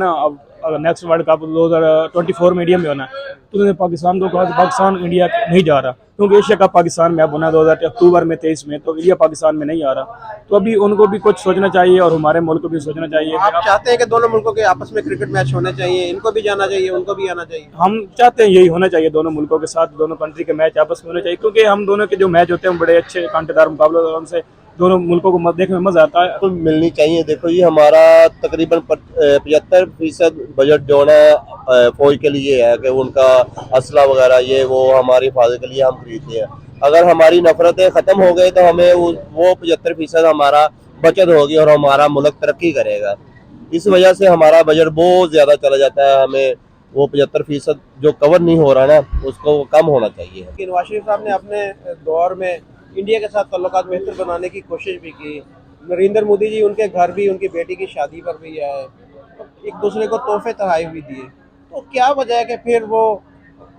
ना अब अगर नेक्स्ट वर्ल्ड कप 2024 में इंडिया में होना है तो उन्होंने पाकिस्तान को कहा कि पाकिस्तान इंडिया नहीं जा रहा, क्योंकि एशिया कप पाकिस्तान में अब होना 2000 अक्टूबर में 23 में, तो इंडिया पाकिस्तान में नहीं आ रहा। तो अभी उनको भी कुछ सोचना चाहिए और हमारे मुल्क को भी सोचना चाहिए। आप चाहते हैं कि दोनों मुल्कों के आपस में क्रिकेट मैच होने चाहिए, इनको भी जाना चाहिए, उनको भी आना चाहिए? हम चाहते हैं यही होना चाहिए, दोनों मुल्कों के साथ दोनों कंट्री के मैच आपस में होने चाहिए, क्योंकि हम दोनों के जो मैच होते हैं बड़े अच्छे कांटेदार मुकाबले, उनसे दोनों मुल्कों को देखने में मजा आता है। तो मिलनी चाहिए। देखो ये हमारा तकरीबन 75% बजट जो है फौज के लिए है कि उनका असला वगैरह ये वो हमारी हिफाजत के लिए हम खरीदते हैं। अगर हमारी नफरतें खत्म हो गई तो हमें वो 75% हमारा बचत होगी और हमारा मुल्क तरक्की करेगा। इस वजह से हमारा बजट बहुत ज्यादा चला जाता है, हमें वो 75% जो कवर नहीं हो रहा ना उसको कम होना चाहिए। नवाज शरीफ साहब ने अपने दौर में इंडिया के साथ ताल्लुकात बेहतर बनाने की कोशिश भी की। नरेंद्र मोदी जी उनके घर भी, उनकी बेटी की शादी पर भी आए, तो एक दूसरे को तोहफे तोहफे भी दिए। तो क्या वजह है कि फिर वो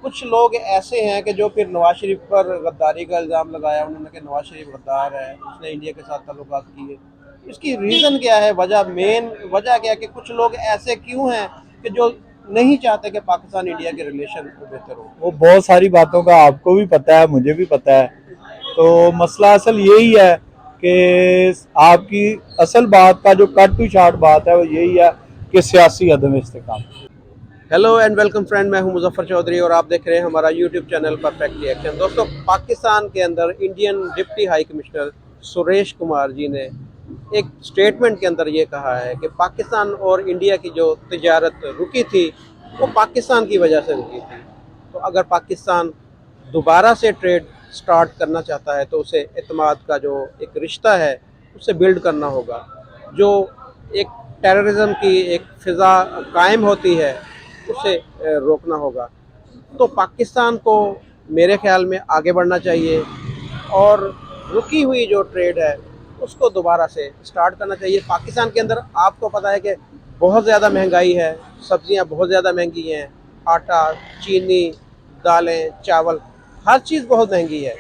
कुछ लोग ऐसे हैं कि जो फिर नवाज शरीफ पर गद्दारी का इल्ज़ाम लगाया उन्होंने कि नवाज शरीफ गद्दार है, उसने इंडिया के साथ ताल्लुकात किए। इसकी रीज़न क्या है, मेन वजह क्या है कि कुछ लोग ऐसे क्यों हैं कि जो नहीं चाहते कि पाकिस्तान इंडिया के रिलेशन बेहतर हो? वो बहुत सारी बातों का आपको भी पता है, मुझे भी पता है। तो मसला असल यही है कि आपकी असल बात का जो कट टू शॉर्ट बात है वो यही है कि सियासी अदम इस्तेकाम। हेलो एंड वेलकम फ्रेंड, मैं हूं मुजफ्फर चौधरी और आप देख रहे हैं हमारा यूट्यूब चैनल परफेक्ट रिएक्शन। दोस्तों, पाकिस्तान के अंदर Indian deputy high commissioner Suresh Kumar ji ने एक स्टेटमेंट के अंदर ये कहा है कि पाकिस्तान और इंडिया की जो तिजारत रुकी थी वो पाकिस्तान की वजह से रुकी थी। तो अगर पाकिस्तान दोबारा से ट्रेड स्टार्ट करना चाहता है तो उसे एतमाद का जो एक रिश्ता है उसे बिल्ड करना होगा। जो एक टेररिज्म की एक फ़िज़ा कायम होती है उसे रोकना होगा। तो पाकिस्तान को मेरे ख्याल में आगे बढ़ना चाहिए और रुकी हुई जो ट्रेड है उसको दोबारा से स्टार्ट करना चाहिए। पाकिस्तान के अंदर आपको पता है कि बहुत ज़्यादा महंगाई है, सब्ज़ियाँ बहुत ज़्यादा महंगी हैं, आटा, चीनी, दालें, चावल, हर चीज़ बहुत महंगी है।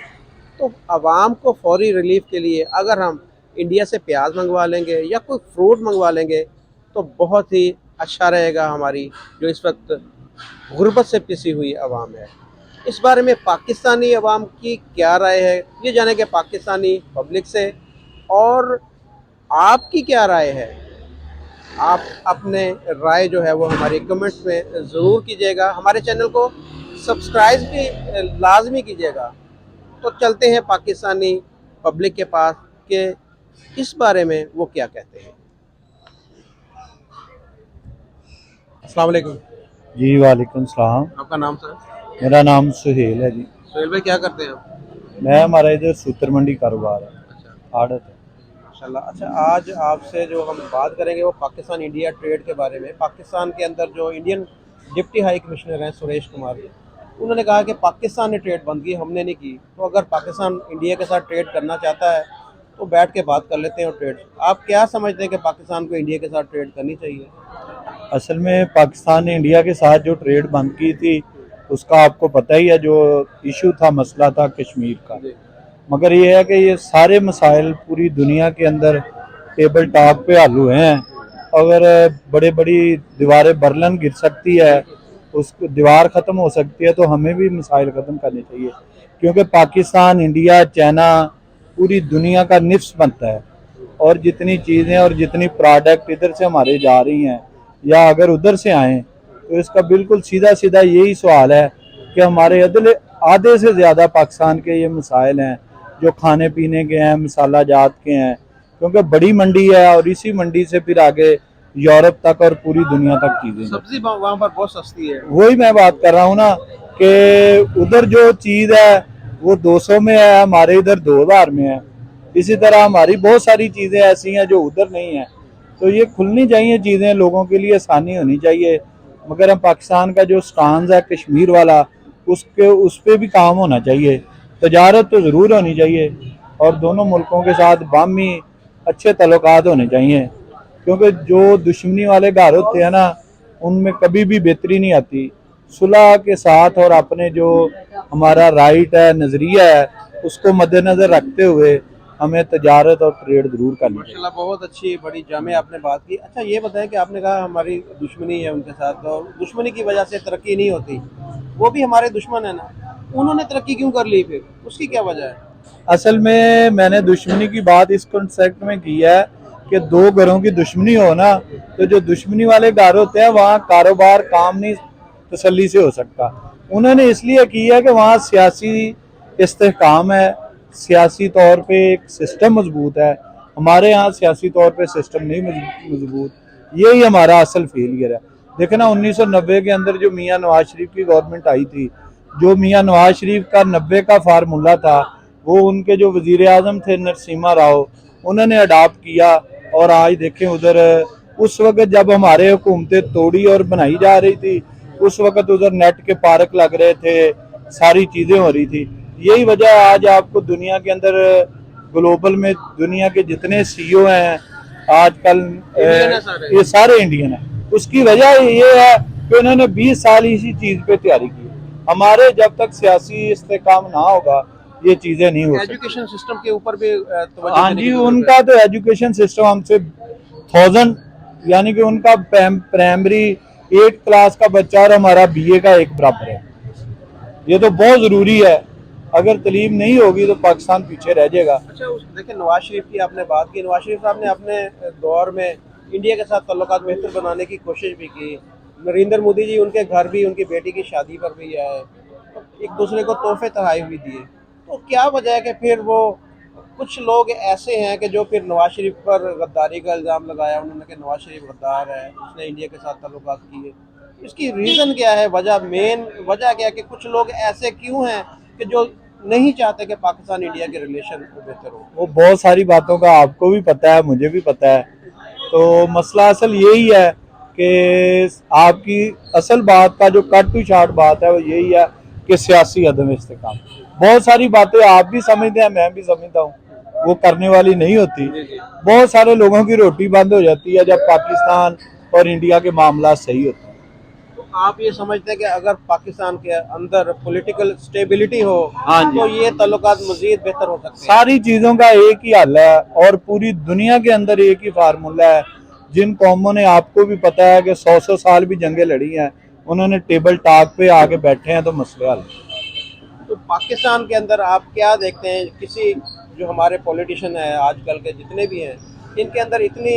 तो आवाम को फौरी रिलीफ के लिए अगर हम इंडिया से प्याज मंगवा लेंगे या कोई फ्रूट मंगवा लेंगे तो बहुत ही अच्छा रहेगा। हमारी जो इस वक्त गुर्बत से पिसी हुई आवाम है, इस बारे में पाकिस्तानी आवाम की क्या राय है ये जाने के पाकिस्तानी पब्लिक से। और आपकी क्या राय है, आप अपने राय जो है वो हमारे कमेंट्स में ज़रूर कीजिएगा। हमारे चैनल को सब्सक्राइब भी लाजमी कीजिएगा। तो चलते हैं पाकिस्तानी पब्लिक के पास कि इस बारे में वो क्या कहते हैं। अस्सलाम वालेकुम। जी वालेकुम सलाम। आपका नाम सर? मेरा नाम सुहेल है जी। सोहेल भाई, क्या करते हैं आप? मैं हमारा इधर सूत्र मंडी कारोबार है, अच्छा, आड़त है। माशाल्लाह। अच्छा, आज आपसे जो हम बात करेंगे वो पाकिस्तान इंडिया ट्रेड के बारे में। पाकिस्तान के अंदर जो इंडियन डिप्टी हाई कमिश्नर हैं सुरेश कुमार जी, उन्होंने कहा कि पाकिस्तान ने ट्रेड बंद की, हमने नहीं की। तो अगर पाकिस्तान इंडिया के साथ ट्रेड करना चाहता है तो बैठ के बात कर लेते हैं और ट्रेड। आप क्या समझते हैं कि पाकिस्तान को इंडिया के साथ ट्रेड करनी चाहिए? असल में पाकिस्तान ने इंडिया के साथ जो ट्रेड बंद की थी उसका आपको पता ही है, जो इशू था, मसला था कश्मीर का। मगर ये है कि ये सारे मसाइल पूरी दुनिया के अंदर टेबल टॉप पे हल हुए हैं। अगर बड़े बड़ी दीवारें बर्लन गिर सकती है, उस दीवार ख़त्म हो सकती है, तो हमें भी मसाइल ख़त्म करने चाहिए। क्योंकि पाकिस्तान, इंडिया, चाइना पूरी दुनिया का निफ्स बनता है और जितनी चीज़ें और जितनी प्रोडक्ट इधर से हमारे जा रही हैं या अगर उधर से आएँ तो इसका बिल्कुल सीधा सीधा यही सवाल है कि हमारे आधे से ज़्यादा पाकिस्तान के ये मसाइल हैं जो खाने पीने के हैं, मसाला जात के हैं, क्योंकि बड़ी मंडी है और इसी मंडी से फिर आगे यूरोप तक और पूरी दुनिया तक चीज़ें। सब्जी वहाँ पर बहुत सस्ती है। वही मैं बात कर रहा हूँ ना कि उधर जो चीज़ है वो 200 में है, हमारे इधर 2000 में है। इसी तरह हमारी बहुत सारी चीज़ें ऐसी हैं जो उधर नहीं है। तो ये खुलनी चाहिए चीज़ें, लोगों के लिए आसानी होनी चाहिए। मगर हम पाकिस्तान का जो स्टांस है कश्मीर वाला, उस पर भी काम होना चाहिए। तजारत तो ज़रूर होनी चाहिए और दोनों मुल्कों के साथ बामी अच्छे तल्लुकात होने चाहिए, क्योंकि जो दुश्मनी वाले घर होते हैं ना उनमें कभी भी बेहतरी नहीं आती। सुलह के साथ और अपने जो हमारा राइट है, नज़रिया है, उसको मद्देनज़र रखते हुए हमें तजारत और ट्रेड जरूर करनी चाहिए। माशाल्लाह बहुत अच्छी बड़ी जामे आपने बात की। अच्छा ये बताएं कि आपने कहा हमारी दुश्मनी है उनके साथ, तो दुश्मनी की वजह से तरक्की नहीं होती, वो भी हमारे दुश्मन है ना, उन्होंने तरक्की क्यों कर ली, फिर उसकी क्या वजह है? असल में मैंने दुश्मनी की बात इस कॉन्सेप्ट में की है कि दो घरों की दुश्मनी हो ना, तो जो दुश्मनी वाले घर होते हैं वहाँ कारोबार काम नहीं तसल्ली से हो सकता। उन्होंने इसलिए की है कि वहाँ सियासी इस्तेहकाम है, सियासी तौर पे एक सिस्टम मजबूत है। हमारे यहाँ सियासी तौर पे सिस्टम नहीं मजबूत, यही हमारा असल फेलियर है। देखे ना 1990 के अंदर जो मियाँ नवाज शरीफ की गवर्नमेंट आई थी, जो मियाँ नवाज शरीफ का 90 का फार्मूला था वो उनके जो वजीर आजम थे नरसिम्हा राव, उन्होंने अडॉप्ट किया। और आज देखें उधर उस वक्त जब हमारे हुकूमतें तोड़ी और बनाई जा रही थी, उस वक्त उधर नेट के पार्क लग रहे थे, सारी चीज़ें हो रही थी। यही वजह है आज आपको दुनिया के अंदर ग्लोबल में दुनिया के जितने सीईओ हैं आजकल ये सारे इंडियन हैं। उसकी वजह ये है कि उन्होंने 20 साल इसी चीज़ पे तैयारी की। हमारे जब तक सियासी इस्तेकाम ना होगा ये चीजें नहीं हो सकती। एजुकेशन सिस्टम के ऊपर भी हाँ जी, उनका तो एजुकेशन सिस्टम हमसे 1000 यानी कि उनका प्राइमरी 8 क्लास का बच्चा और हमारा बीए का एक बराबर है। ये तो बहुत जरूरी है, अगर तलीम नहीं होगी तो पाकिस्तान पीछे रह जाएगा। अच्छा देखिए नवाज शरीफ की आपने बात की, नवाज शरीफ साहब ने अपने दौर में इंडिया के साथ ताल्लुकात बेहतर बनाने की कोशिश भी की। नरेंद्र मोदी जी उनके घर भी, उनकी बेटी की शादी पर भी आए, एक दूसरे को तोहफे तोहफे भी दिए। तो क्या वजह है कि फिर वो कुछ लोग ऐसे हैं कि जो फिर नवाज शरीफ पर गद्दारी का इल्ज़ाम लगाया उन्होंने कि नवाज शरीफ गद्दार है, उसने इंडिया के साथ ताल्लुकात किए। इसकी रीज़न क्या है, वजह मेन वजह क्या है कि कुछ लोग ऐसे क्यों हैं कि जो नहीं चाहते कि पाकिस्तान इंडिया के रिलेशन बेहतर हो? वो बहुत सारी बातों का आपको भी पता है, मुझे भी पता है। तो मसला असल यही है कि आपकी असल बात का जो कट टू शार्ट बात है वो यही है कि सियासी अदम इस्तेकाम। बहुत सारी बातें आप भी समझते हैं, मैं भी समझता हूँ, वो करने वाली नहीं होती। बहुत सारे लोगों की रोटी बंद हो जाती है जब पाकिस्तान और इंडिया के मामला सही होते हैं। तो आप ये समझते हैं कि अगर पाकिस्तान के अंदर पॉलिटिकल स्टेबिलिटी हो हाँ जी, तो ये ताल्लुकात मजीद बेहतर हो सकते हैं? सारी चीज़ों का एक ही हल है और पूरी दुनिया के अंदर एक ही फार्मूला है। जिन कौमों ने, आपको भी पता है कि 100 साल भी जंगें लड़ी हैं, उन्होंने टेबल टॉक पे आके बैठे हैं तो मसले हल। तो पाकिस्तान के अंदर आप क्या देखते हैं, किसी जो हमारे पॉलिटिशियन है आजकल के जितने भी हैं, इनके अंदर इतनी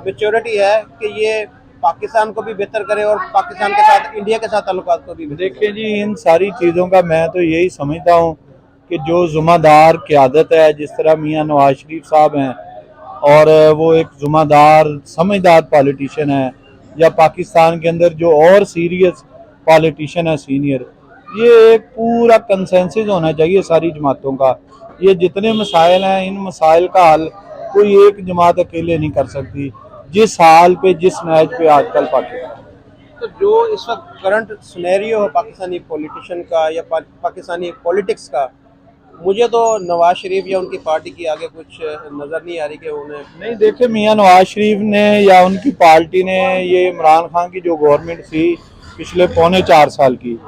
मेच्योरिटी है कि ये पाकिस्तान को भी बेहतर करे और पाकिस्तान के साथ, इंडिया के साथ ताल्लुकात को भी बेहतर देखिए जी, इन सारी चीज़ों का मैं तो यही समझता हूँ कि जो ज़िम्मेदार क़यादत है, जिस तरह मियाँ नवाज शरीफ साहब हैं और वो एक ज़िम्मेदार समझदार पॉलिटिशियन है, या पाकिस्तान के अंदर जो और सीरियस पॉलिटिशियन है सीनियर, ये एक पूरा कंसेंसस होना चाहिए सारी जमातों का। ये जितने मसाइल हैं, इन मसाइल का हल कोई एक जमात अकेले नहीं कर सकती, जिस हाल पे, जिस नहज पे आजकल पाकिस्तान। तो जो इस वक्त करंट सिनेरियो है पाकिस्तानी पॉलिटिशियन का या पाकिस्तानी पॉलिटिक्स का, मुझे तो नवाज शरीफ या उनकी पार्टी की आगे कुछ नज़र नहीं आ रही कि उन्हें नहीं। देखे मियाँ नवाज शरीफ ने या उनकी पार्टी ने, ये इमरान खान की जो गवर्नमेंट थी पिछले 3.25 साल की,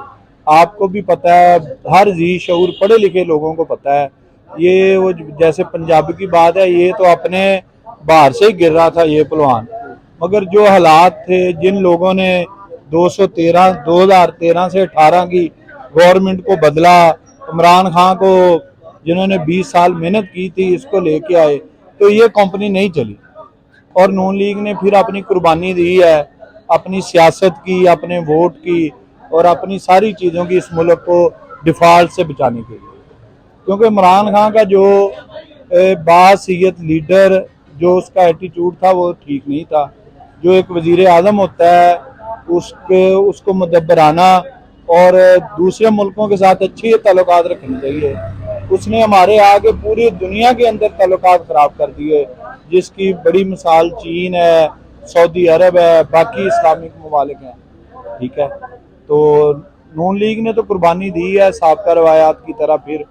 आपको भी पता है, हर जी शऊर पढ़े लिखे लोगों को पता है, ये वो जैसे पंजाबी की बात है, ये तो अपने बाहर से ही गिर रहा था ये पहलवान। मगर जो हालात थे, जिन लोगों ने 2013 से 18 की गवर्नमेंट को बदला, इमरान खान को जिन्होंने 20 साल मेहनत की थी इसको लेके आए, तो ये कंपनी नहीं चली। और नून लीग ने फिर अपनी कुर्बानी दी है, अपनी सियासत की, अपने वोट की और अपनी सारी चीज़ों की, इस मुल्क को डिफॉल्ट से बचाने के लिए। क्योंकि इमरान खान का जो बासीयत लीडर, जो उसका एटीट्यूड था वो ठीक नहीं था। जो एक वजीर आज़म होता है उसको मुदब्बराना और दूसरे मुल्कों के साथ अच्छे ताल्लुकात रखने चाहिए। उसने हमारे आगे पूरी दुनिया के अंदर ताल्लुकात ख़राब कर दिए, जिसकी बड़ी मिसाल चीन है, सऊदी अरब है, बाकी इस्लामिक ममालिक हैं। ठीक है, तो नून लीग ने तो कुर्बानी दी है साबका रवायात की तरह, फिर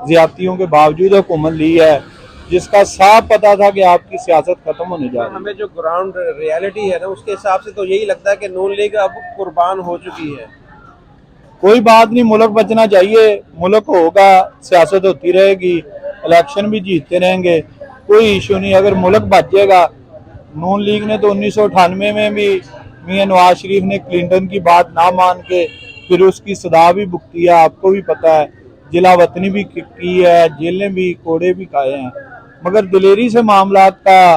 ज़्यादतियों के बावजूद हुकूमत ली है, जिसका साफ पता था कि आपकी सियासत खत्म होने जा रही है। हमें जो ग्राउंड रियलिटी है ना, उसके हिसाब से तो यही लगता है कि नून लीग अब कुर्बान हो चुकी है। कोई बात नहीं, मुल्क बचना चाहिए, मुल्क होगा, सियासत होती रहेगी इलेक्शन भी जीतते रहेंगे, कोई इशू नहीं। अगर मुल्क बचेगा, नून लीग ने तो 1998 में भी मियां नवाज शरीफ ने क्लिंटन की बात ना मान के फिर उसकी सदा भी भुगती है, आपको भी पता है, जिला वतनी भी की है, जेलें भी, कोड़े भी खाए हैं, मगर दिलेरी से मामला का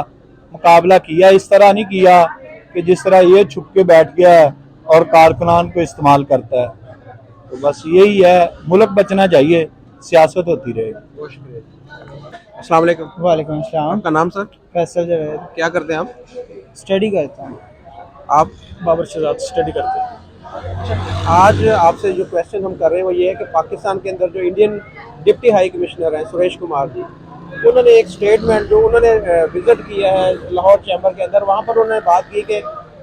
मुकाबला किया। इस तरह नहीं किया कि जिस तरह ये छुप के बैठ गया है और कारकुनान को इस्तेमाल करता है। तो बस यही है, मुल्क बचना चाहिए, सियासत होती रहेगी। अस्सलाम वालेकुम। वालेकुम अस्सलाम। आपका नाम सर? फैसल जावेद। क्या करते हैं आप? स्टडी करता हूँ। आप? बाबर शहजाद स्टडी करते हैं। आज आपसे जो क्वेश्चन हम कर रहे हैं वो ये है कि पाकिस्तान के अंदर जो इंडियन डिप्टी हाई कमिश्नर हैं सुरेश कुमार जी, उन्होंने एक स्टेटमेंट जो उन्होंने विजिट किया है लाहौर चैम्बर के अंदर, वहाँ पर उन्होंने बात की कि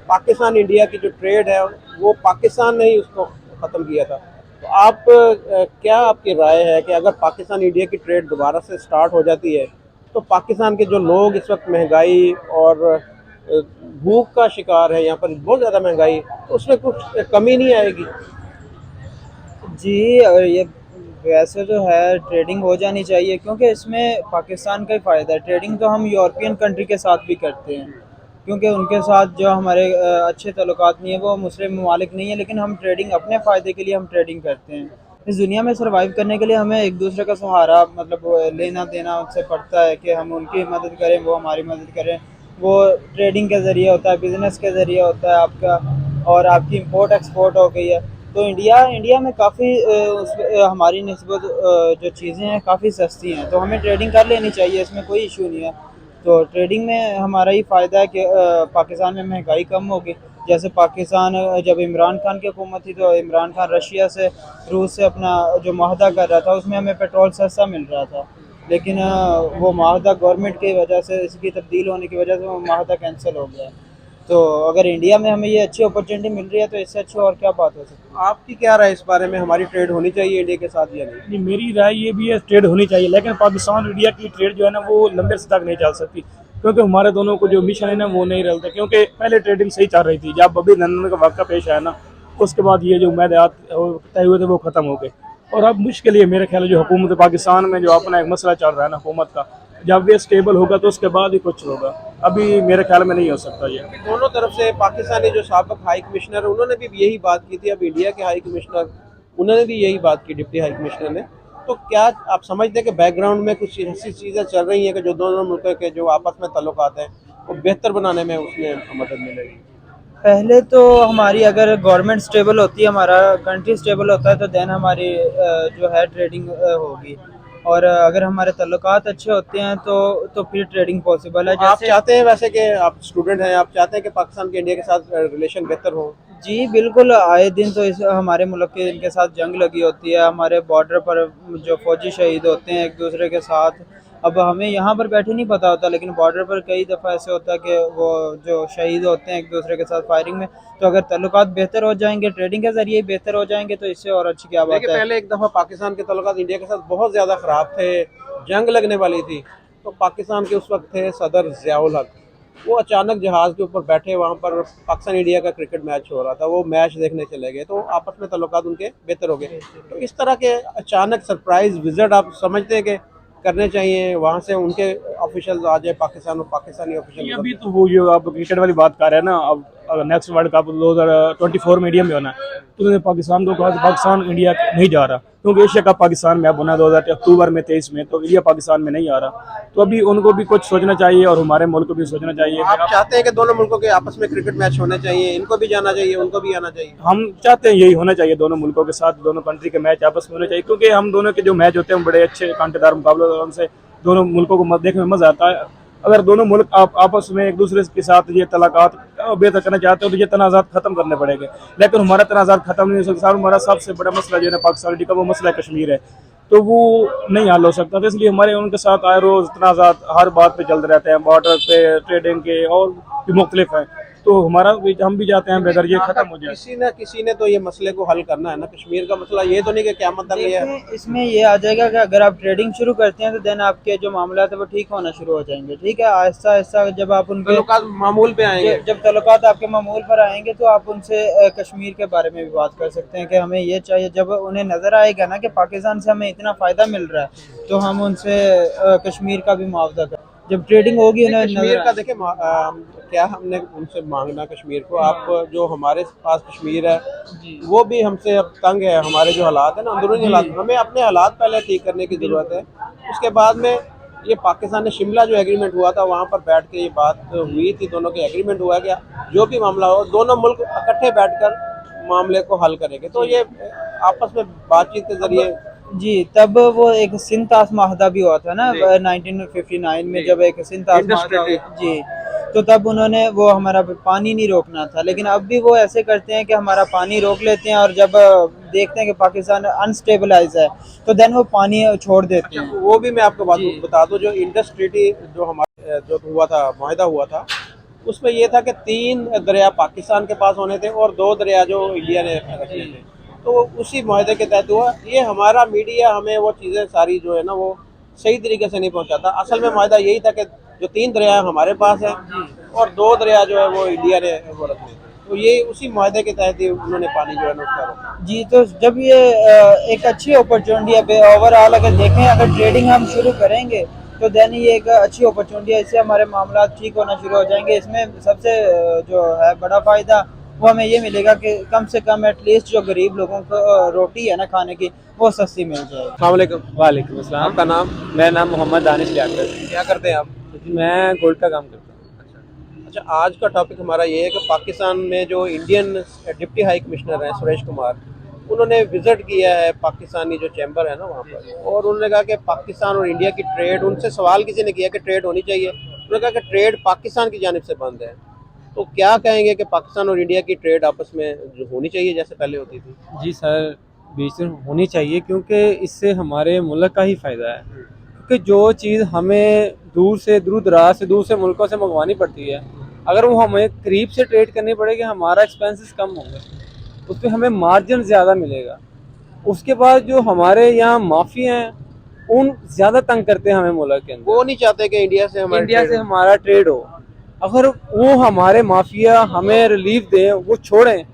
पाकिस्तान इंडिया की जो ट्रेड है वो पाकिस्तान ने ही उसको ख़त्म किया था। तो आप क्या आपकी राय है कि अगर पाकिस्तान इंडिया की ट्रेड दोबारा से स्टार्ट हो जाती है तो पाकिस्तान के जो लोग इस वक्त महंगाई और भूख का शिकार है, यहाँ पर बहुत ज़्यादा महंगाई, तो उसमें कुछ कमी नहीं आएगी? जी, और ये वैसे जो है ट्रेडिंग हो जानी चाहिए, क्योंकि इसमें पाकिस्तान का ही फ़ायदा है। ट्रेडिंग तो हम यूरोपियन कंट्री के साथ भी करते हैं, क्योंकि उनके साथ जो हमारे अच्छे ताल्लुकात नहीं है, वो मुस्लिम ममालिक नहीं है, लेकिन हम ट्रेडिंग अपने फ़ायदे के लिए हम ट्रेडिंग करते हैं। इस दुनिया में सर्वाइव करने के लिए हमें एक दूसरे का सहारा मतलब लेना देना उनसे पड़ता है कि हम उनकी मदद करें, वो हमारी मदद करें। वो ट्रेडिंग के ज़रिए होता है, बिज़नेस के ज़रिए होता है आपका, और आपकी इंपोर्ट एक्सपोर्ट हो गई है। तो इंडिया में काफ़ी हमारी निस्बत जो चीज़ें हैं काफ़ी सस्ती हैं, तो हमें ट्रेडिंग कर लेनी चाहिए, इसमें कोई इशू नहीं है। तो ट्रेडिंग में हमारा ही फ़ायदा है कि पाकिस्तान में महंगाई कम होगी। जैसे पाकिस्तान जब इमरान खान की हुकूमत थी तो इमरान खान रशिया से, रूस से अपना जो माहदा कर रहा था, उसमें हमें पेट्रोल सस्ता मिल रहा था, लेकिन वो माहदा गवर्नमेंट की वजह से, इसकी तब्दील होने की वजह से वो माहदा कैंसिल हो गया। तो अगर इंडिया में हमें ये अच्छी अपॉर्चुनिटी मिल रही है तो इससे अच्छी और क्या बात हो सकती है? आपकी क्या राय इस बारे में, हमारी ट्रेड होनी चाहिए इंडिया के साथ या नहीं? नहीं, मेरी राय ये भी है ट्रेड होनी चाहिए, लेकिन पाकिस्तान और इंडिया की ट्रेड जो है ना वो लंबे से तक नहीं चल सकती, क्योंकि हमारे दोनों को जो मिशन है ना वो नहीं रलते। क्योंकि पहले ट्रेडिंग सही चल रही थी, जब अभी नंदन का वाक़ा पेश आया ना उसके बाद ये जो मैदात तय हुए थे वो ख़त्म हो गए। और अब मुश्किल है मेरे ख्याल जो हुकूमत पाकिस्तान में जो अपना एक मसला चल रहा है ना हुकूमत का, जब ये स्टेबल होगा तो उसके बाद ही कुछ होगा, अभी मेरे ख्याल में नहीं हो सकता ये। दोनों तरफ से पाकिस्तानी जो साबिक हाई कमिश्नर उन्होंने भी यही बात की थी, अब इंडिया के हाई कमिश्नर उन्होंने भी यही बात की, डिप्टी हाई कमिश्नर ने। तो क्या आप समझते हैं कि बैकग्राउंड में कुछ ऐसी चीज़ें चल रही हैं कि जो दोनों मुल्कों के जो आपस में ताल्लुकात हैं वो बेहतर बनाने में उसमें मदद मिलेगी? पहले तो हमारी अगर गवर्नमेंट स्टेबल होती है, हमारा कंट्री स्टेबल होता है, तो देन हमारी जो है ट्रेडिंग होगी। और अगर हमारे ताल्लुकात अच्छे होते हैं तो फिर ट्रेडिंग पॉसिबल है। आप जैसे चाहते हैं वैसे कि आप स्टूडेंट हैं, आप चाहते हैं कि पाकिस्तान के इंडिया के साथ रिलेशन बेहतर हो? जी बिल्कुल, आए दिन तो इस हमारे मुल्क के इनके साथ जंग लगी होती है, हमारे बॉर्डर पर जो फौजी शहीद होते हैं एक दूसरे के साथ। अब हमें यहाँ पर बैठे नहीं पता होता, लेकिन बॉर्डर पर कई दफ़ा ऐसे होता है कि वो जो शहीद होते हैं एक दूसरे के साथ फायरिंग में। तो अगर ताल्लुकात बेहतर हो जाएंगे, ट्रेडिंग के ज़रिए बेहतर हो जाएंगे, तो इससे और अच्छी क्या बात देखिए है। पहले एक दफ़ा पाकिस्तान के ताल्लुकात इंडिया के साथ बहुत ज़्यादा ख़राब थे, जंग लगने वाली थी, तो पाकिस्तान के उस वक्त थे सदर ज़ियाउल हक, वो अचानक जहाज़ के ऊपर बैठे, वहाँ पर पाकिस्तान इंडिया का क्रिकेट मैच हो रहा था, वो मैच देखने चले गए, तो आपस में ताल्लुकात उनके बेहतर हो गए। तो इस तरह के अचानक सरप्राइज विजिट आप समझते हैं कि करने चाहिए, वहाँ से उनके ऑफिशियल आ जाए पाकिस्तान और पाकिस्तानी ऑफिशियल? अभी तो वो जो आप क्रिकेट वाली बात कर रहे हैं ना, अब अगर नेक्स्ट वर्ल्ड कप 2024 में इंडिया में होना है तो उन्होंने पाकिस्तान को कहा कि पाकिस्तान इंडिया नहीं जा रहा, क्योंकि एशिया कप पाकिस्तान में अब होना 2000 अक्टूबर में 23 में, तो इंडिया पाकिस्तान में नहीं आ रहा। तो अभी उनको भी कुछ सोचना चाहिए और हमारे मुल्क को भी सोचना चाहिए। आप चाहते हैं कि दोनों मुल्कों के आपस में क्रिकेट मैच होने चाहिए, इनको भी जाना चाहिए, उनको भी आना चाहिए? हम चाहते हैं यही होना चाहिए, दोनों मुल्कों के साथ दोनों कंट्री के मैच आपस में होने चाहिए, क्योंकि हम दोनों के जो मैच होते हैं बड़े अच्छे कांटेदार मुकाबले, उनसे दोनों मुल्कों को देखने में मजा आता है। अगर दोनों मुल्क आपस में एक दूसरे के साथ ये तलाकात बेहतर करना चाहते हो तो ये तनाज़ात खत्म करने पड़ेंगे, लेकिन हमारा तनाज़ात खत्म नहीं हो सकता। हमारा सबसे बड़ा मसला जो है पाकिस्तान का वो मसला कश्मीर है, तो वो नहीं हल हो सकता। तो इसलिए हमारे उनके साथ आए रोज़ तनाज़ात हर बात पे चलते रहते हैं, बॉर्डर पे, ट्रेडिंग के और भी मुख्तलिफ हैं। तो हम भी जाते हैं अगर ये खत्म हो जाए। किसी ने तो ये मसले को हल करना है ना, कश्मीर का मसला ये तो नहीं कि क़यामत तक ये है। देखिए, इसमें ये आ जाएगा कि अगर आप ट्रेडिंग शुरू करते हैं तो देन आपके जो मामला है वो ठीक होना शुरू हो जाएंगे। ठीक है, आहिस्ता आहिस्ता जब आप उनके तल्लुकात मामूल पे आएंगे, जब तल्लुकात आपके मामूल पर आएंगे तो आप उनसे कश्मीर के बारे में भी बात कर सकते हैं कि हमें ये चाहिए। जब उन्हें नज़र आएगा ना कि पाकिस्तान से हमें इतना फ़ायदा मिल रहा है तो हम उनसे कश्मीर का भी मुआवजा करें। जब ट्रेडिंग होगी उन्हें कश्मीर नजर का देखे क्या हमने उनसे मांगना कश्मीर को। आप जो हमारे पास कश्मीर है वो भी हमसे अब तंग है। हमारे जो हालात है ना, अंदरूनी हालात, हमें अपने हालात पहले ठीक करने की ज़रूरत है। उसके बाद में ये पाकिस्तान ने शिमला जो एग्रीमेंट हुआ था वहाँ पर बैठ के ये बात हुई थी, दोनों के एग्रीमेंट हुआ कि जो भी मामला हो दोनों मुल्क इकट्ठे बैठकर मामले को हल करेंगे। तो ये आपस में बातचीत के जरिए जी, तब वो एक सिंध ताश माहदा भी हुआ था ना 1959 में, जब एक सिंध ताश माहदा जी, तो तब उन्होंने वो हमारा पानी नहीं रोकना था। लेकिन अब भी वो ऐसे करते हैं कि हमारा पानी रोक लेते हैं और जब देखते हैं कि पाकिस्तान अनस्टेबलाइज है तो देन वो पानी छोड़ देते हैं। वो भी मैं आपको बात बता दूं, जो इंडस ट्रीटी जो हमारे जो हुआ था, माहिदा हुआ था, उसमें ये था कि 3 दरिया पाकिस्तान के पास होने थे और 2 दरिया जो इंडिया ने रखे थे। तो उसी माहिदे के तहत हुआ। ये हमारा मीडिया हमें वो चीज़ें सारी जो है ना वो सही तरीके से नहीं पहुंचाता। असल में माहिदा यही था कि जो 3 दरिया हमारे पास है और 2 दरिया जो है वो इंडिया ने वो रखे थे। तो ये उसी माहिदे के तहत ही उन्होंने पानी जो है ना उसका रोका। जी, तो जब ये एक अच्छी अपॉर्चुनिटी है ओवरऑल, अगर देखें अगर ट्रेडिंग हम शुरू करेंगे तो देन ये एक अच्छी अपॉर्चुनिटी है। इससे हमारे मामला ठीक होना शुरू हो जाएंगे। इसमें सबसे जो है बड़ा फ़ायदा वो हमें ये मिलेगा कि कम से कम एटलीस्ट जो गरीब लोगों को रोटी है ना खाने की वो सस्ती मिल जाएगी। अस्सलाम वालेकुम। वालेकुम अस्सलाम। आपका नाम? मेरा नाम मोहम्मद दानिश जाकर। क्या करते हैं आप? मैं गोल्ड का काम करता हूँ। अच्छा, आज का टॉपिक हमारा ये है कि पाकिस्तान में जो इंडियन डिप्टी हाई कमिश्नर हैं सुरेश कुमार, उन्होंने विज़िट किया है पाकिस्तानी जो चैम्बर है ना वहाँ पर, और उन्होंने कहा कि पाकिस्तान और इंडिया की ट्रेड, उनसे सवाल किसी ने किया कि ट्रेड होनी चाहिए, उन्होंने कहा कि ट्रेड पाकिस्तान की जानिब से बंद है। तो क्या कहेंगे कि पाकिस्तान और इंडिया की ट्रेड आपस में जो होनी चाहिए जैसे पहले होती थी? जी सर, बीच में होनी चाहिए क्योंकि इससे हमारे मुल्क का ही फ़ायदा है। क्योंकि जो चीज़ हमें दूर दराज से दूसरे मुल्कों से मंगवानी पड़ती है, अगर वो हमें करीब से ट्रेड करनी पड़ेगी, हमारा एक्सपेंसेस कम होंगे, उस पर हमें मार्जिन ज़्यादा मिलेगा। उसके बाद जो हमारे यहाँ माफिया हैं उन ज़्यादा तंग करते हैं हमें मुल्क के अंदर। वो नहीं चाहते कि इंडिया से हमारा ट्रेड हो। अगर वो हमारे माफिया हमें रिलीफ दें, वो छोड़ें,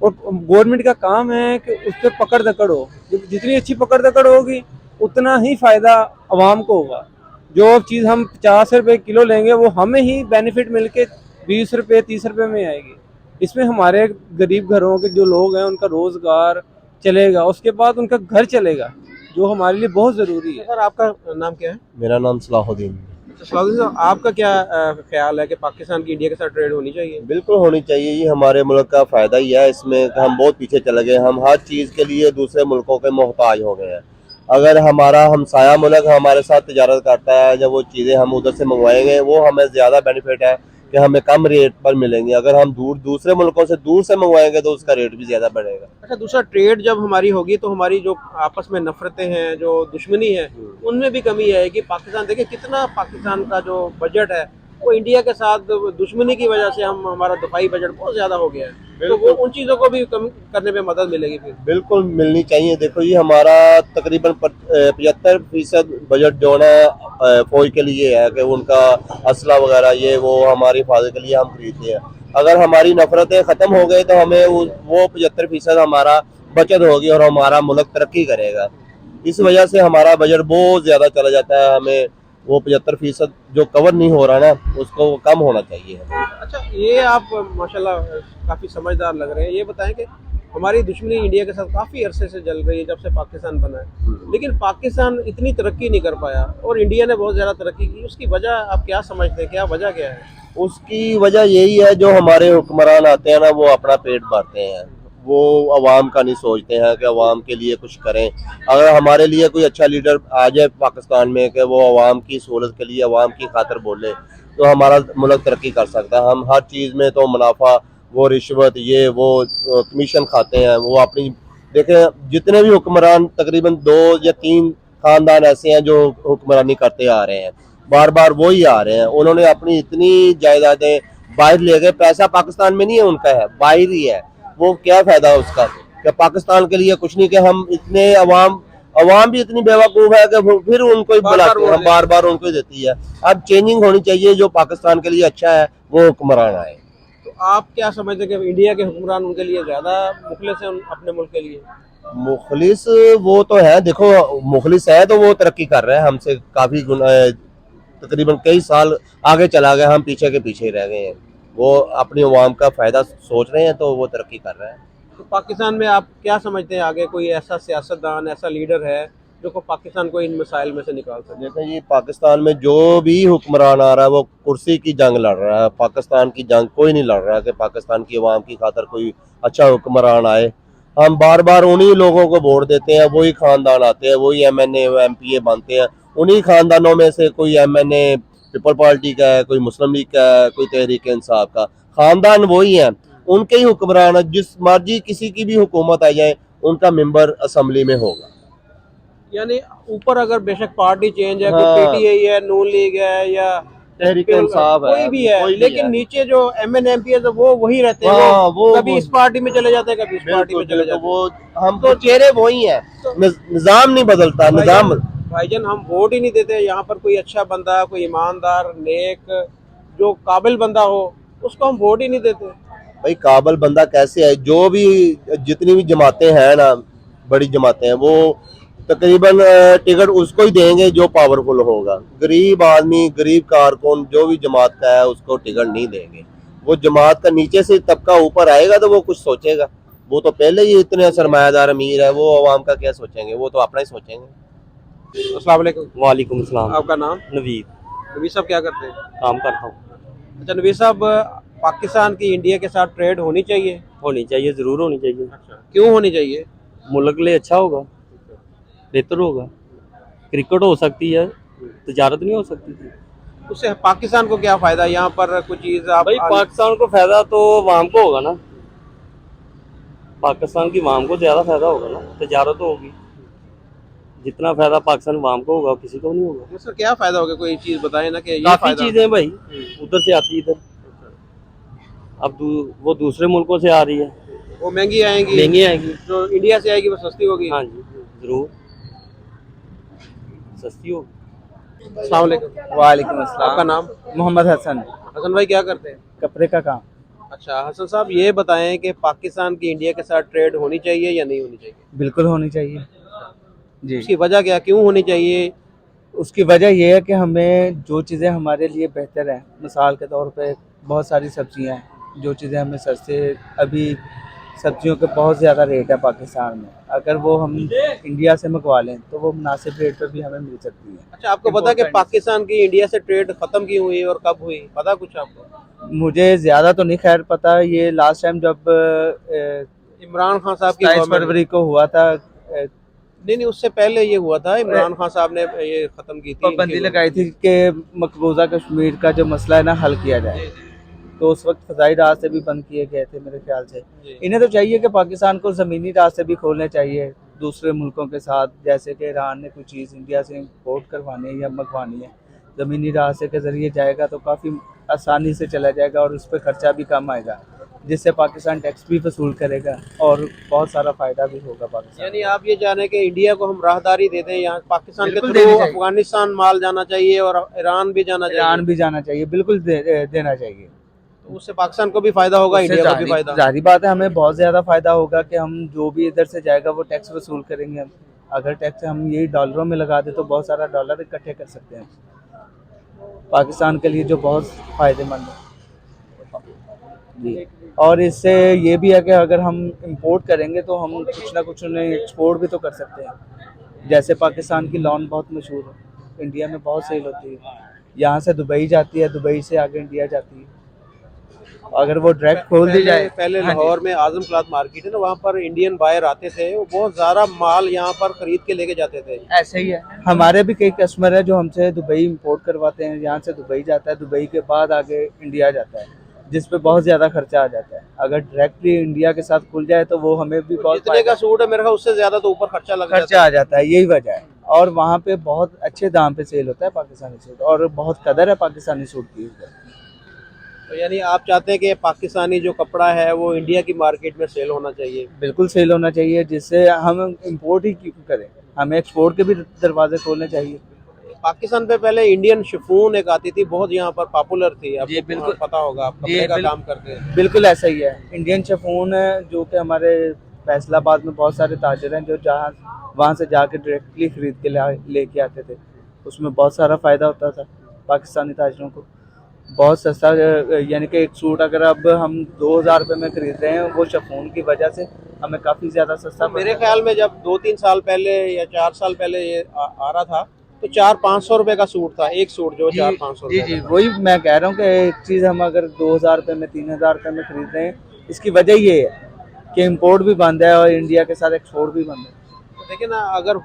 और गवर्नमेंट का काम है कि उस पर पकड़ दकड़ हो। जितनी अच्छी पकड़ दकड़ होगी उतना ही फ़ायदा आवाम को होगा। जो चीज़ हम 50 रुपये किलो लेंगे वो हमें ही बेनिफिट मिल के 20 रुपये 30 रुपये में आएगी। इसमें हमारे गरीब घरों के जो लोग हैं उनका रोज़गार चलेगा, उसके बाद उनका घर चलेगा, जो हमारे लिए बहुत ज़रूरी है। सर, आपका नाम क्या है? मेरा नाम सलाहुद्दीन। सलाहुद्दीन साहब, आपका क्या ख्याल है कि पाकिस्तान की इंडिया के साथ ट्रेड होनी चाहिए? बिल्कुल होनी चाहिए, ये हमारे मुल्क का फ़ायदा ही है। इसमें हम बहुत पीछे चले गए, हम हर चीज़ के लिए दूसरे मुल्कों के मोहताज हो गए हैं। अगर हमारा हमसाया मुल्क हमारे साथ तिजारत करता है, जब वो चीज़ें हम उधर से मंगवाएंगे वो हमें ज़्यादा बेनिफिट है कि हमें कम रेट पर मिलेंगे। अगर हम दूसरे मुल्कों से दूर से मंगवाएंगे तो उसका रेट भी ज़्यादा बढ़ेगा। अच्छा, दूसरा ट्रेड जब हमारी होगी तो हमारी जो आपस में नफरतें हैं, जो दुश्मनी है, उनमें भी कमी आएगी। पाकिस्तान देखिए कितना पाकिस्तान का जो बजट है वो इंडिया के साथ दुश्मनी की वजह से हमारा दफाई बजट बहुत ज़्यादा हो गया है। तो वो उन चीज़ों को भी कम करने में मदद मिलेगी फिर। बिल्कुल मिलनी चाहिए। देखो जी, हमारा तकरीबन 75% बजट जो है फौज के लिए है कि उनका असला वगैरह ये वो हमारी हिफाजत के लिए हम खरीदते हैं। अगर हमारी नफरतें ख़त्म हो गई तो हमें वो 75% हमारा बचत होगी और हमारा मुल्क तरक्की करेगा। इस वजह से हमारा बजट बहुत ज़्यादा चला जाता है। हमें वो 75% जो कवर नहीं हो रहा ना उसको कम होना चाहिए। अच्छा, ये आप माशाल्लाह काफ़ी समझदार लग रहे हैं। ये बताएं कि हमारी दुश्मनी इंडिया के साथ काफ़ी अरसे से चल रही है जब से पाकिस्तान बना है, लेकिन पाकिस्तान इतनी तरक्की नहीं कर पाया और इंडिया ने बहुत ज़्यादा तरक्की की। उसकी वजह आप क्या समझते हैं, क्या वजह क्या है? उसकी वजह यही है, जो हमारे हुक्मरान आते हैं ना वो अपना पेट भरते हैं, वो अवाम का नहीं सोचते हैं कि अवाम के लिए कुछ करें। अगर हमारे लिए कोई अच्छा लीडर आ जाए पाकिस्तान में कि वो अवाम की सहूलत के लिए अवाम की खातिर बोले तो हमारा मुल्क तरक्की कर सकता है। हम हर चीज़ में तो मुनाफा, वो रिश्वत, ये वो कमीशन खाते हैं। वो अपनी देखें, जितने भी हुक्मरान तकरीबन 2 या 3 खानदान ऐसे हैं जो हुक्मरानी करते आ रहे हैं, बार बार वही आ रहे हैं। उन्होंने अपनी इतनी जायदादें बाहर ले गए, पैसा पाकिस्तान में नहीं है उनका, है बाहर ही है, वो क्या फायदा उसका? क्या पाकिस्तान के लिए कुछ नहीं? कि हम इतने अवाम भी इतनी बेवकूफ है कि फिर उनको ही बुलाते हैं, बार बार उनको ही देती है। अब चेंजिंग होनी चाहिए, जो पाकिस्तान के लिए अच्छा है वो हुक्मरान आए। तो आप क्या समझते हैं कि इंडिया के हुक्मरान उनके लिए ज्यादा मुखलिस हैं अपने मुल्क के लिए? मुखलिस वो तो है, देखो मुखलिस है तो वो तरक्की कर रहे हैं हमसे काफी तकरीबन कई साल आगे चला गया, हम पीछे के पीछे ही रह गए हैं। वो अपनी अवाम का फायदा सोच रहे हैं तो वो तरक्की कर रहे हैं। तो पाकिस्तान में आप क्या समझते हैं आगे कोई ऐसा सियासतदान, ऐसा लीडर है जो को पाकिस्तान को इन मसाइल में से निकाल सके? देखो जी, पाकिस्तान में जो भी हुक्मरान आ रहा है वो कुर्सी की जंग लड़ रहा है, पाकिस्तान की जंग कोई नहीं लड़ रहा है कि पाकिस्तान की अवाम की खातर कोई अच्छा हुक्मरान आए। हम बार बार उन्हीं लोगों को वोट देते हैं, वही खानदान आते हैं, वही MNA MPA बनते हैं, उन्हीं खानदानों में से कोई MNA पीपल पार्टी का है, कोई मुस्लिम लीग का है, कोई तहरीक इंसाफ का, खानदान वही है, उनके ही हुक्मरान है। जिस मर्जी किसी की भी हुकूमत आ जाए उनका मेंबर असेंबली में होगा। यानी ऊपर अगर बेशक पार्टी चेंज है, हाँ। कोई PTI है, नून लीग है या तहरीक इंसाफ है, कोई भी है, कोई भी लेकिन है। नीचे जो MNA MPA है वो वही रहते हैं। हाँ, वो कभी इस पार्टी में चले जाते हैं, कभी इस पार्टी में चले जाते हैं। वो हम तो चेहरे वही हैं, निजाम नहीं बदलता, निजाम। भाईजान हम वोट ही नहीं देते। यहाँ पर कोई अच्छा बंदा, कोई ईमानदार, नेक, जो काबिल बंदा हो, उसको हम वोट ही नहीं देते। भाई काबिल बंदा कैसे है? जो भी जितनी भी जमातें हैं ना, बड़ी जमातें हैं, वो तकरीबन टिकट उसको ही देंगे जो पावरफुल होगा। गरीब आदमी, गरीब कारकुन जो भी जमात का है उसको टिकट नहीं देंगे। वो जमात का नीचे से तबका ऊपर आएगा तो वो कुछ सोचेगा। वो तो पहले ही इतने सरमायादार अमीर है, वो अवाम का क्या सोचेंगे? वो तो अपना ही सोचेंगे। अस्सलाम वालेकुम। वालेकुम सलाम। आपका नाम? नवीद। नबी साहब क्या करते हैं? काम करता हूँ। अच्छा नबी साहब, पाकिस्तान की इंडिया के साथ ट्रेड होनी चाहिए? होनी चाहिए, ज़रूर होनी चाहिए। क्यों होनी चाहिए? मुल्क के लिए अच्छा होगा, बेहतर होगा। क्रिकेट हो सकती है, तजारत नहीं हो सकती थी। उससे पाकिस्तान को क्या फायदा? यहाँ पर कुछ चीज आप भाई पाकिस्तान को फायदा तो वाम को होगा ना, पाकिस्तान की वाम को ज़्यादा फायदा होगा ना, तजारत होगी। जितना फायदा पाकिस्तान वाम को होगा किसी को नहीं होगा। सर क्या फायदा होगा? कोई चीज बताए ना कि ये काफ़ी फायदा। चीज़ें भाई उधर से आती है इधर, अब वो दूसरे मुल्कों से आ रही है, वो महंगी आएंगी, महंगी आएगी। जो इंडिया से आएगी वो सस्ती होगी। हाँ जी, ज़रूर सस्ती होगी। अस्सलाम वालेकुम। वालेकुम अस्सलाम। आपका नाम? मोहम्मद हसन, हसन भाई क्या करते हैं? कपड़े का काम। अच्छा हसन साहब, ये बताएं कि पाकिस्तान की इंडिया के साथ ट्रेड होनी चाहिए या नहीं होनी चाहिए? बिल्कुल होनी चाहिए जी। उसकी वजह क्या, क्यों होनी चाहिए? उसकी वजह यह है कि हमें जो चीज़ें हमारे लिए बेहतर हैं, मिसाल के तौर पे बहुत सारी सब्जियां हैं, जो चीज़ें हमें सस्ते, अभी सब्जियों के बहुत ज़्यादा रेट है पाकिस्तान में, अगर वो हम इंडिया से मंगवा लें तो वो मुनासिब रेट पे भी हमें मिल सकती है। अच्छा आपको पता है कि पाकिस्तान की इंडिया से ट्रेड खत्म क्यों हुई और कब हुई? पता कुछ आपको? मुझे ज़्यादा तो नहीं खैर पता, ये लास्ट टाइम जब इमरान खान साहब की 27 गवर्नमेंट, फरवरी को हुआ था, नहीं उससे पहले ये हुआ था, इमरान खान साहब ने ये खत्म की थी, पाबंदी इनकी लगाई थी कि मकबूजा कश्मीर का जो मसला है ना हल किया जाए। तो उस वक्त फ़ज़ाई रास्ते भी बंद किए गए थे मेरे ख्याल से। जी। इन्हें तो चाहिए कि पाकिस्तान को ज़मीनी रास्ते भी खोलने चाहिए दूसरे मुल्कों के साथ, जैसे कि ईरान ने कोई चीज़ इंडिया से इम्पोर्ट करवानी है या मंगवानी है, ज़मीनी रास्ते के ज़रिए जाएगा तो काफ़ी आसानी से चला जाएगा और उस पर ख़र्चा भी कम आएगा, जिससे पाकिस्तान टैक्स भी वसूल करेगा और बहुत सारा फ़ायदा भी होगा पाकिस्तान। यानी आप ये चाह रहे हैं कि इंडिया को हम राहदारी दे दें, यहाँ पाकिस्तान के बिल्कुल थ्रू देनी चाहिए। अफगानिस्तान माल जाना चाहिए और ईरान भी जाना चाहिए, ईरान भी जाना चाहिए, बिल्कुल देना चाहिए। तो उससे पाकिस्तान को भी फायदा होगा, उससे इंडिया को भी फायदा। जाहिर बात है हमें बहुत ज़्यादा फ़ायदा होगा कि हम जो भी इधर से जाएगा वो टैक्स वसूल करेंगे। हम अगर टैक्स हम यही डॉलरों में लगा दें तो बहुत सारा डॉलर इकट्ठे कर सकते हैं पाकिस्तान के लिए, जो बहुत फ़ायदेमंद है जी। और इससे ये भी है कि अगर हम इंपोर्ट करेंगे तो हम कुछ ना कुछ उन्हें एक्सपोर्ट भी तो कर सकते हैं। जैसे पाकिस्तान की लॉन बहुत मशहूर है, इंडिया में बहुत सेल होती है, यहाँ से दुबई जाती है, दुबई से आगे इंडिया जाती है। अगर वो डायरेक्ट खोल दी जाए, पहले हाँ जी। लाहौर में आजम क्लॉथ मार्केट है ना, वहाँ पर इंडियन बायर आते थे, वो बहुत ज़्यादा माल यहाँ पर खरीद के लेके जाते थे। ऐसे ही है, हमारे भी कई कस्टमर है जो हमसे दुबई इंपोर्ट करवाते हैं, यहाँ से दुबई जाता है, दुबई के बाद आगे इंडिया जाता है, जिस पे बहुत ज़्यादा खर्चा आ जाता है। अगर डायरेक्टली इंडिया के साथ खुल जाए तो वो हमें भी बहुत जितने का सूट है मेरे ख्याल उससे ज़्यादा तो ऊपर खर्चा लग जाता खर्चा आ जाता है, यही वजह है। और वहाँ पे बहुत अच्छे दाम पे सेल होता है पाकिस्तानी सूट, और बहुत कदर है पाकिस्तानी सूट की। तो यानी आप चाहते हैं कि पाकिस्तानी जो कपड़ा है वो इंडिया की मार्केट में सेल होना चाहिए। बिल्कुल सेल होना चाहिए, जिससे हम इंपोर्ट ही क्यों करें, हमें एक्सपोर्ट के भी दरवाजे खोलने चाहिए। पाकिस्तान पे पहले इंडियन शिफॉन एक आती थी, बहुत यहाँ पर पॉपुलर थी, जी, आपको बिल्कुल। पता होगा, आप जी, कपड़े का बिल- काम करते हैं। बिल्कुल ऐसा ही है। इंडियन शिफॉन है जो कि हमारे फैसलाबाद में बहुत सारे ताजर हैं जो जहाँ वहाँ से जाके डायरेक्टली खरीद के लेके आते थे। उसमें बहुत सारा फ़ायदा होता था पाकिस्तानी ताजरों को। बहुत सस्ता, यानी कि एक सूट अगर अब हम 2000 रुपये में खरीद रहे हैं, वो शिफॉन की वजह से हमें काफ़ी ज़्यादा सस्ता तो मेरे ख्याल में जब 2-3 साल पहले या 4 साल पहले ये आ रहा था, तो 400-500 रुपए का सूट था, एक सूट जो 400-500 जी रुपए जी, का। वही मैं कह रहा हूँ कि एक चीज़ हम अगर 2000 रुपये में 3000 रुपये में खरीद रहे हैं, इसकी वजह ये है कि इंपोर्ट भी बंद है और इंडिया के साथ एक्सपोर्ट भी बंद है। तो देखिए ना, अगर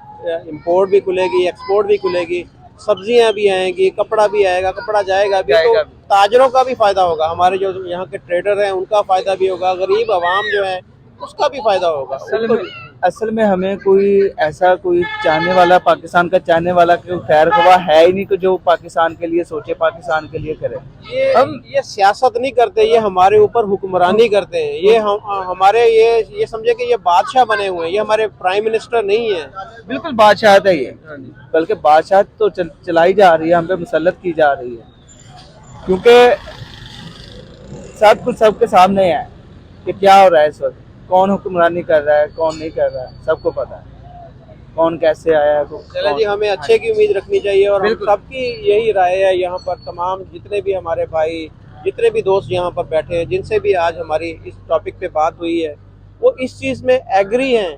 इंपोर्ट भी खुलेगी, एक्सपोर्ट भी खुलेगी, सब्जियां भी आएंगी, कपड़ा भी आएगा, कपड़ा जाएगा भी, तो ताजरों का भी फायदा होगा, हमारे जो यहाँ के ट्रेडर हैं उनका फायदा भी होगा, गरीब आवाम जो है उसका भी फायदा होगा। असल में हमें कोई ऐसा कोई चाहने वाला, पाकिस्तान का चाहने वाला कोई खैर ख्वाह है ही नहीं कि जो पाकिस्तान के लिए सोचे, पाकिस्तान के लिए करे। ये सियासत नहीं करते, ये हमारे ऊपर हुक्मरानी करते हैं। ये हमारे ये समझे कि ये बादशाह बने हुए हैं, ये हमारे प्राइम मिनिस्टर नहीं है। बिल्कुल बादशाहत है ये, बल्कि बादशाहत तो चलाई जा रही है, हम पे मुसल्लत की जा रही है, क्योंकि सब कुछ सबके सामने है कि क्या हो रहा है इस वक्त, कौन हुक्मरानी कर रहा है, कौन नहीं कर रहा है, सबको पता है कौन कैसे आया है। चले जी, हमें अच्छे की उम्मीद रखनी चाहिए, और हम सबकी यही राय है। यहाँ पर तमाम जितने भी हमारे भाई, जितने भी दोस्त यहाँ पर बैठे हैं, जिनसे भी आज हमारी इस टॉपिक पे बात हुई है, वो इस चीज़ में एग्री हैं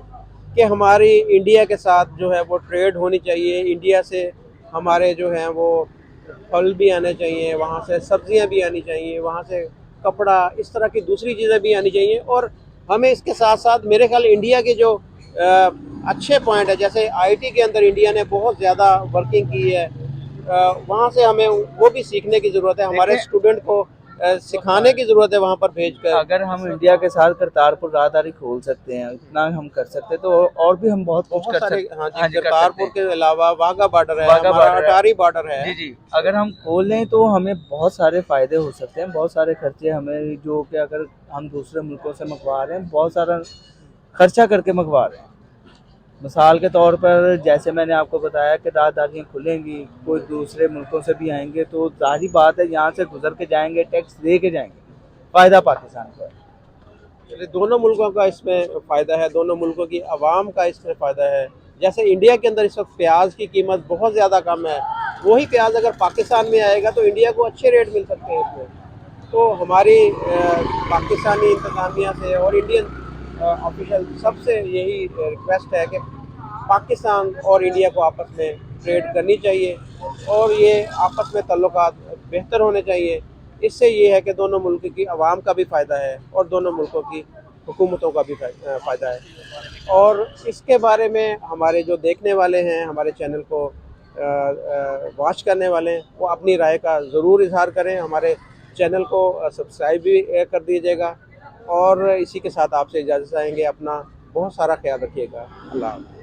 कि हमारी इंडिया के साथ जो है वो ट्रेड होनी चाहिए। इंडिया से हमारे जो हैं वो फल भी आने चाहिए, वहाँ से सब्जियाँ भी आनी चाहिए, वहाँ से कपड़ा, इस तरह की दूसरी चीज़ें भी आनी चाहिए। और हमें इसके साथ साथ मेरे ख्याल इंडिया के जो अच्छे पॉइंट है, जैसे आईटी के अंदर इंडिया ने बहुत ज़्यादा वर्किंग की है, वहाँ से हमें वो भी सीखने की ज़रूरत है, हमारे स्टूडेंट को सिखाने की ज़रूरत है वहाँ पर भेजकर। अगर हम इंडिया के साथ करतारपुर राहदारी खोल सकते हैं, इतना हम कर सकते हैं, तो और भी हम बहुत कुछ बहुत कर सारे, सकते हैं। हाँ हाँ जी, जी, कर करतारपुर सकते हैं। के अलावा वाघा बॉर्डर है, वाघा हमारा बॉर्डर है। अटारी बॉर्डर है। जी जी, अगर हम खोल लें तो हमें बहुत सारे फ़ायदे हो सकते हैं, बहुत सारे खर्चे हमें, जो कि अगर हम दूसरे मुल्कों से मंगवा रहे हैं, बहुत सारा खर्चा करके मंगवा रहे हैं। मिसाल के तौर पर जैसे मैंने आपको बताया कि राहदारियाँ खुलेंगी, कोई दूसरे मुल्कों से भी आएंगे, तो जाहिर बात है यहाँ से गुजर के जाएंगे, टैक्स दे के जाएंगे, फ़ायदा पाकिस्तान को है। चलिए, दोनों मुल्कों का इसमें फ़ायदा है, दोनों मुल्कों की आवाम का इसमें फ़ायदा है। जैसे इंडिया के अंदर इस वक्त प्याज की कीमत बहुत ज़्यादा कम है, वही प्याज अगर पाकिस्तान में आएगा तो इंडिया को अच्छे रेट मिल सकते हैं इसमें। तो हमारी पाकिस्तानी इंतज़ामिया से और इंडियन ऑफिशियल सबसे यही रिक्वेस्ट है कि पाकिस्तान और इंडिया को आपस में ट्रेड करनी चाहिए, और ये आपस में तल्लुकात बेहतर होने चाहिए। इससे ये है कि दोनों मुल्क की आवाम का भी फ़ायदा है और दोनों मुल्कों की हुकूमतों का भी फ़ायदा है। और इसके बारे में हमारे जो देखने वाले हैं, हमारे चैनल को वॉच करने वाले हैं, वो अपनी राय का ज़रूर इजहार करें। हमारे चैनल को सब्सक्राइब भी कर दीजिएगा, और इसी के साथ आपसे इजाज़त चाहेंगे। अपना बहुत सारा ख्याल रखिएगा। अल्लाह हाफ़िज़।